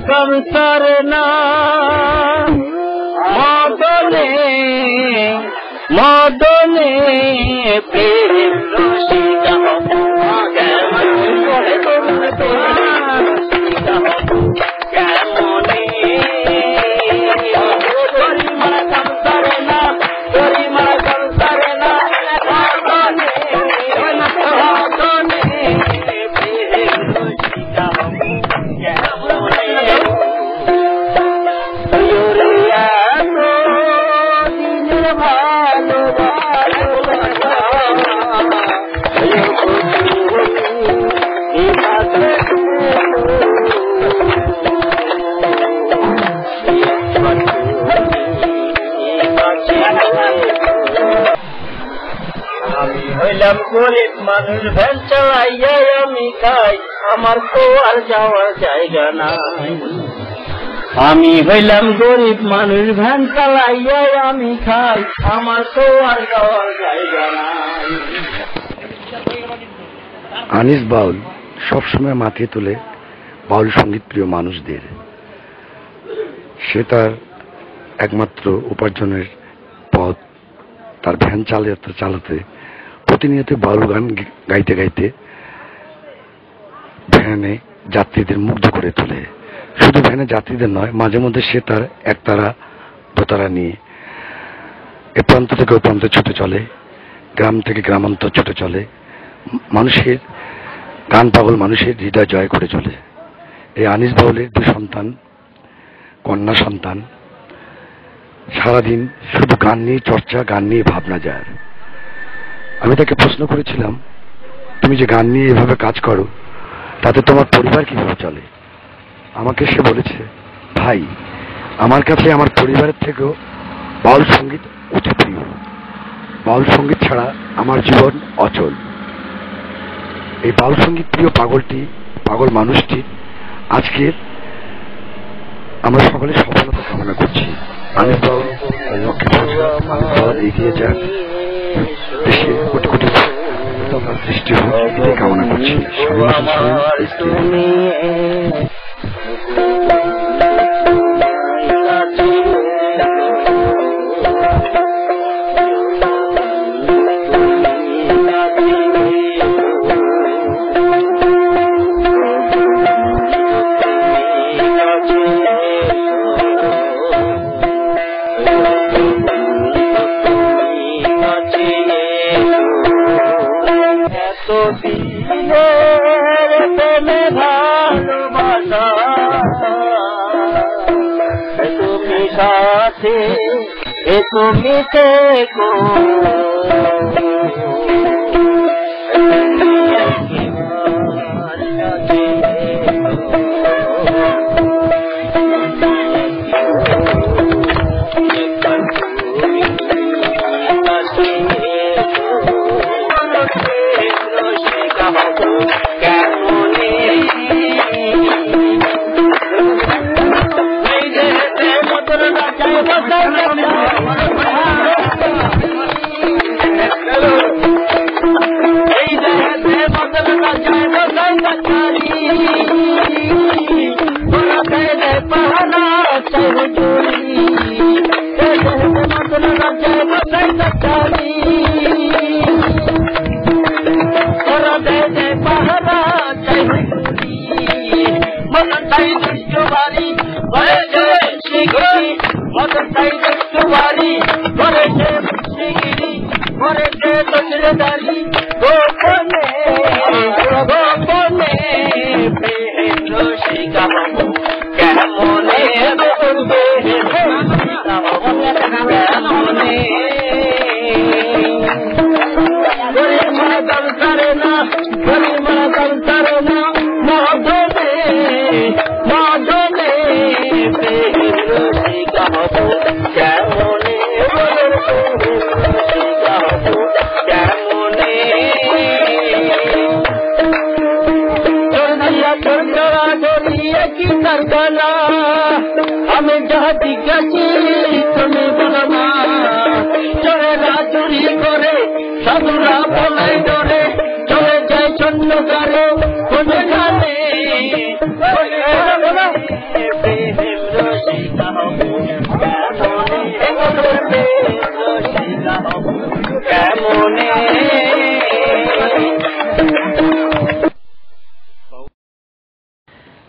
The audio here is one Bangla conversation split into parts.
संसारना मदने मदने प्रेम रसिका গরিব মানুষ ভ্যান চালাইয়া আমি খাই আমার তো আর যাওয়ার জায়গা নাই আমি হইলাম গরিব মানুষ ভ্যান চালাইয়া আমি খাই আমার তো আর যাওয়ার জায়গা নাই। আনিস বাউল সবসময় মাথায় তোলে বাউল সঙ্গীত প্রিয় মানুষদের। সে তার একমাত্র উপার্জনের পথ তার ভ্যান চালাতে প্রতিনিয়ত বাউল গান গাইতে গাইতে ভ্যানে যাত্রীদের মুগ্ধ করে তোলে। শুধু ভ্যানে যাত্রীদের নয়, মাঝে মধ্যে সে তার একতারা দোতারা নিয়ে এ প্রান্ত থেকে ও প্রান্তে ছুটে চলে, গ্রাম থেকে গ্রামান্তর ছুটে চলে, মানুষের গান পাগল মানুষের হৃদয় জয় করে চলে। এই আনিস বাউলের 2 সন্তান, কন্যা সন্তান, সারাদিন শুধু গান নিয়ে চর্চা, গান নিয়ে ভাবনা যায়। আমি তাকে প্রশ্ন করেছিলাম, তুমি যে গান নিয়ে এভাবে কাজ করো তাতে তোমার পরিবার কিভাবে চলে? আমাকে সে বলেছে, ভাই আমার কাছে আমার পরিবারের থেকেও বাউল সঙ্গীত অতি প্রিয়। বাউল সঙ্গীত ছাড়া আমার জীবন অচল। এই বাউল সঙ্গীত প্রিয় পাগল মানুষটি আজকে আমরা সকলে সফলতা কামনা করছি। আনিস বাউল লক্ষ্যে এগিয়ে যাক, দেশে কোটি কোটি সৃষ্টি হোক, এটাই কামনা করছি। তুমি সাথে তুমি থেকো কেমনে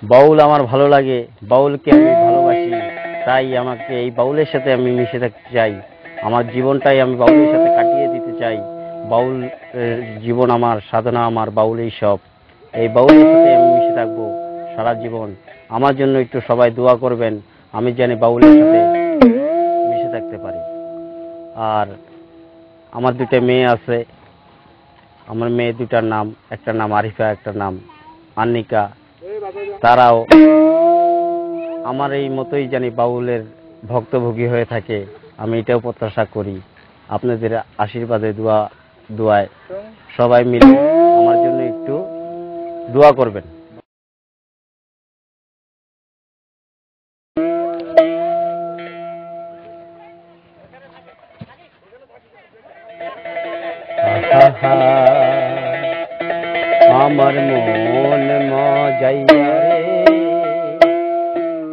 বাউল আমার ভালো লাগে, বাউলকে আমি ভালোবাসি, তাই আমাকে এই বাউলের সাথে আমি মিশে থাকতে চাই। আমার জীবনটাই আমি বাউলের সাথে কাটিয়ে দিতে চাই। বাউল জীবন আমার, সাধনা আমার, বাউলই সব। এই বাউলের সাথে আমি মিশে থাকবো সারা জীবন। আমার জন্য একটু সবাই দোয়া করবেন, আমি যেন বাউলের সাথে মিশে থাকতে পারি। আর আমার দুটো মেয়ে আছে, আমার মেয়ে দুটার নাম, একটা নাম আরিফা, একটা নাম আন্নিকা। তারাও আমার এই মতোই জানি বাউলের ভক্তভোগী হয়ে থাকে, আমি এটাও প্রত্যাশা করি। আপনাদের আশীর্বাদে দোয়ায় সবাই মিলে আমার জন্য একটু দোয়া করবেন। আমার মন মজাইয়া রে,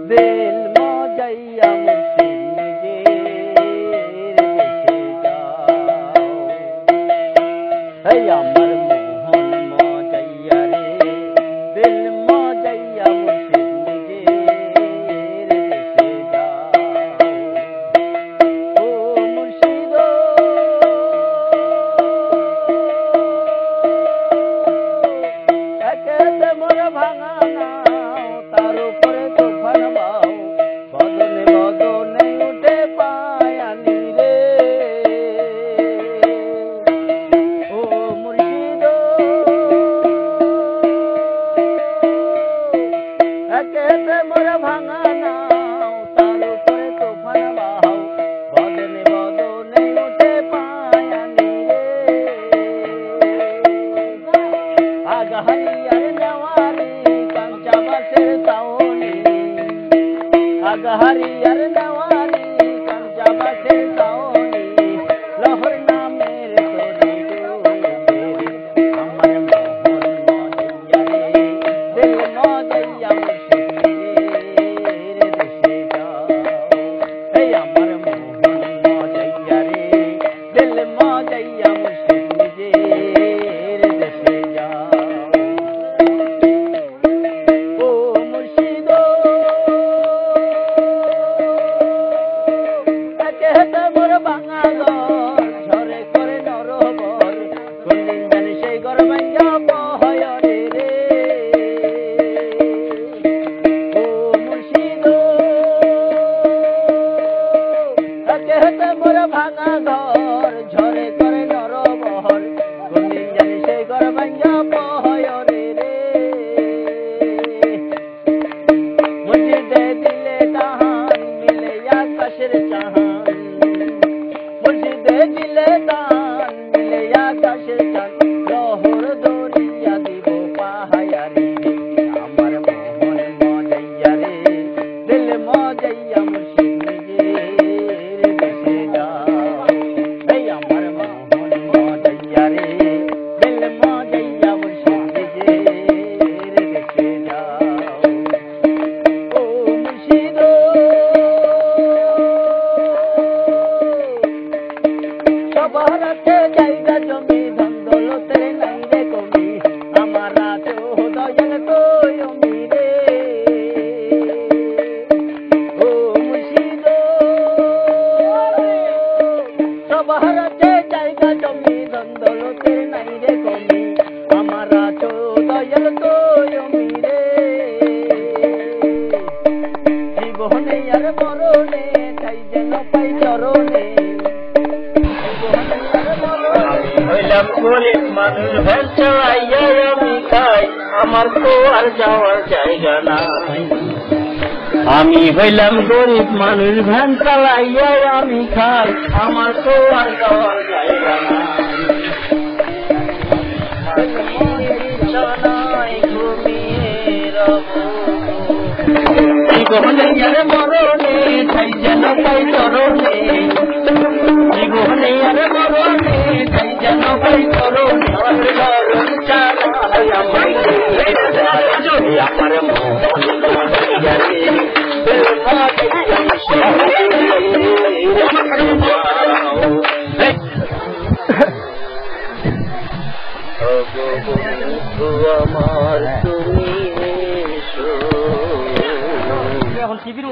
দিল মজাইয়া মুর্শিদ নিজের দেশে যাও। এই আমার মন মজাইয়া রে, দিল মজাইয়া মুর্শিদ নিজের দেশে যাও। ও মুর্শিদ একেতে মোর ভাঙা নাও, তার উপরে তুফান বাও, বদনে বদনে উঠে পায়ানি রে। ও মুর্শিদ একেতে মোর ভাঙা নাও, তার উপরে তুফান বাও, বদনে বদনে উঠে পায়ানি রে। আগাহারিয়ার নেওয়ারি কাঞ্চা বাসের তাওনি, আগাহারিয়ার নেওয়ারি কাঞ্চা বাসের তাওনি, লহর নামের তরি ডুবে আমার মোহন মজাইয়া রে, দিল মজাইয়া মুর্শিদ নিজের দেশে যাও। এই আমার মোহন মজাইয়া রে, দিল মজাইয়া মুর্শিদ নিজের দেশে যাও। ও মুর্শিদ একেতে মোর ভাঙা ঘর, ঝরে করে নরবর, কোনদিন জানি সেই ঘর ভাঙ্গা বহয়রে রে। ও মুর্শিদ একেতে মোর ভাঙা ঘর, ঝরে করে নরবর, কোনদিন জানি সেই ঘর ভাঙ্গা বহয়রে রে। মুর্শিদে দিলে দাহান মিলে আকাশের চাহান, মুর্শিদে দিলে দান মিলে আকাশের চাঁদ, লহর দরিয়া দিব পাহায়ারি রে। আমার মোহন মজাইয়া রে, দিল মজাইয়া মুর্শিদ নিজের দেশে যাও। এই আমার মোহন মজাইয়া রে, দিল মজাইয়া মুর্শিদ নিজের দেশে যাও। ও মুর্শিদ সবার আছে জায়গা জমি, ধন দৌলতের নাই রে কমি, আমার আছে দয়াল কই অমি রে। ও মুর্শিদ সবার আছে জায়গা জমি, ধন দৌলতের নাই রে কমি, আমার আছে দয়াল কই অমি রে। জীবনে আর মরণে তাই যেন পাই চরণে, জীবনে আর মরণে হইলাম গরিব মানুষ, ভ্যান চালাইয়া আমি খাই, আমার তো আর যাওয়ার জায়গা নাই। আমি হইলাম গরিব মানুষ, ভ্যান চালাইয়া আমি খাই, আমার তো আর যাওয়ার জায়গা নাই। ঘুমিয়ে রব জীবনে আর মরণে তাই যেন পাই চরণে, জীবনে আর মরণে তাই যেন পাই চরণে। আমার মোহন মজাইয়া রে, দিল মজাইয়া মুর্শিদ নিজের দেশে যাও। বন্ধু আমার তুমি এসো। এখন টিভির